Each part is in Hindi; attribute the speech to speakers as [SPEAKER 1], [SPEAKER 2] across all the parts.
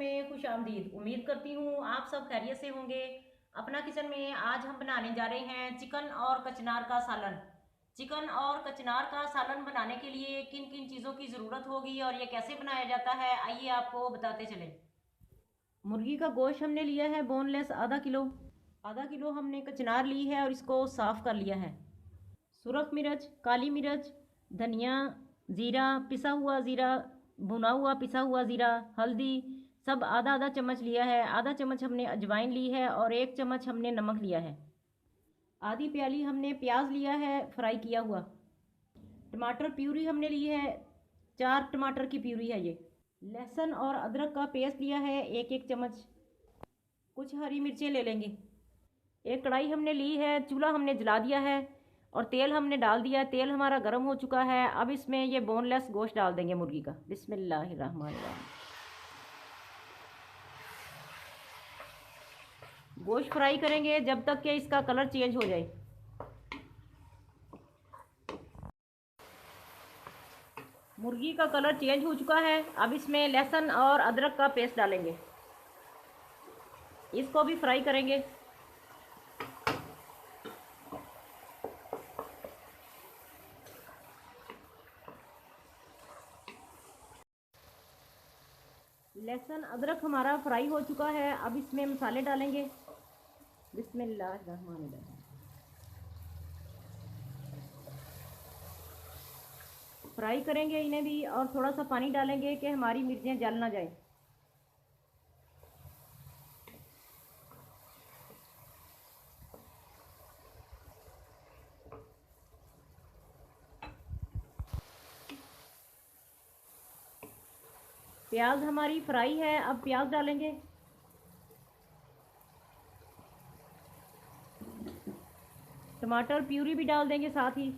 [SPEAKER 1] में खुश आमदीद। उम्मीद करती हूँ आप सब खैरियत से होंगे। अपना किचन में आज हम बनाने जा रहे हैं चिकन और कचनार का सालन। चिकन और कचनार का सालन बनाने के लिए किन किन चीज़ों की ज़रूरत होगी और ये कैसे बनाया जाता है, आइए आपको बताते चलें। मुर्गी का गोश्त हमने लिया है बोनलेस आधा किलो। आधा किलो हमने कचनार ली है और इसको साफ़ कर लिया है। सुरख मिर्च, काली मिर्च, धनिया, ज़ीरा, पिसा हुआ ज़ीरा, भुना हुआ पिसा हुआ ज़ीरा, हल्दी सब आधा आधा चम्मच लिया है। आधा चम्मच हमने अजवाइन ली है और 1 चम्मच हमने नमक लिया है। आधी प्याली हमने प्याज लिया है फ्राई किया हुआ। टमाटर प्यूरी हमने ली है, 4 टमाटर की प्यूरी है ये। लहसुन और अदरक का पेस्ट लिया है 1-1 चम्मच। कुछ हरी मिर्चें ले लेंगे। एक कढ़ाई हमने ली है, चूल्हा हमने जला दिया है और तेल हमने डाल दिया है। तेल हमारा गर्म हो चुका है। अब इसमें ये बोनलेस गोश्त डाल देंगे मुर्गी का। बिस्मिल्लाहिर्रहमानिर्रहीम। गोश्त फ्राई करेंगे जब तक कि इसका कलर चेंज हो जाए। मुर्गी का कलर चेंज हो चुका है। अब इसमें लहसुन और अदरक का पेस्ट डालेंगे, इसको भी फ्राई करेंगे। लहसुन अदरक हमारा फ्राई हो चुका है। अब इसमें मसाले डालेंगे। बिस्मिल्लाहिर्रहमानिर्रहीम। फ्राई करेंगे इन्हें भी और थोड़ा सा पानी डालेंगे कि हमारी मिर्चें जल ना जाए। प्याज हमारी फ्राई है। अब प्याज डालेंगे। टमाटर प्यूरी भी डाल देंगे साथ ही।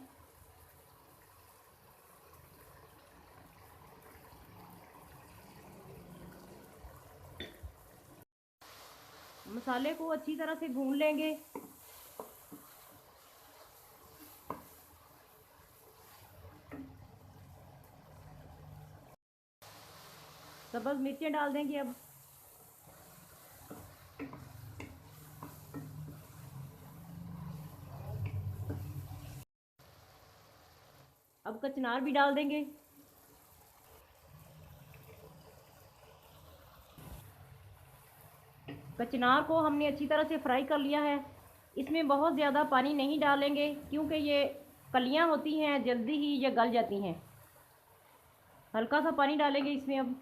[SPEAKER 1] मसाले को अच्छी तरह से भून लेंगे। सब्ज़ मिर्चें डाल देंगे। अब कचनार भी डाल देंगे। कचनार को हमने अच्छी तरह से फ्राई कर लिया है। इसमें बहुत ज़्यादा पानी नहीं डालेंगे क्योंकि ये कलियां होती हैं, जल्दी ही ये गल जाती हैं। हल्का सा पानी डालेंगे इसमें। अब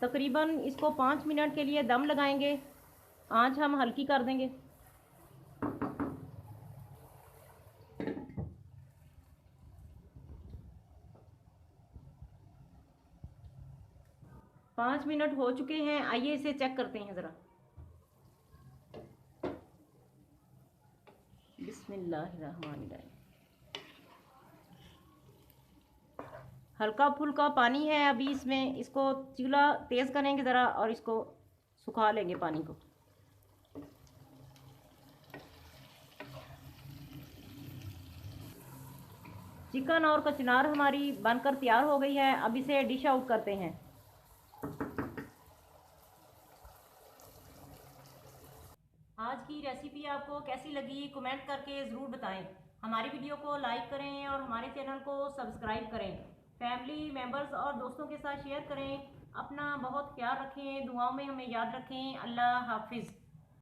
[SPEAKER 1] तकरीबन इसको 5 मिनट के लिए दम लगाएंगे। आंच हम हल्की कर देंगे। 5 मिनट हो चुके हैं। आइए इसे चेक करते हैं ज़रा। बिस्मिल्लाहिर्रहमानिर्रहीम। हल्का फुल्का पानी है अभी इसमें। इसको चूल्हा तेज़ करेंगे ज़रा और इसको सुखा लेंगे पानी को। चिकन और कचनार हमारी बनकर तैयार हो गई है। अब इसे डिश आउट करते हैं। आज की रेसिपी आपको कैसी लगी कमेंट करके ज़रूर बताएं। हमारी वीडियो को लाइक करें और हमारे चैनल को सब्सक्राइब करें। फैमिली मेम्बर्स और दोस्तों के साथ शेयर करें। अपना बहुत ख्याल रखें, दुआओं में हमें याद रखें। अल्लाह हाफिज़।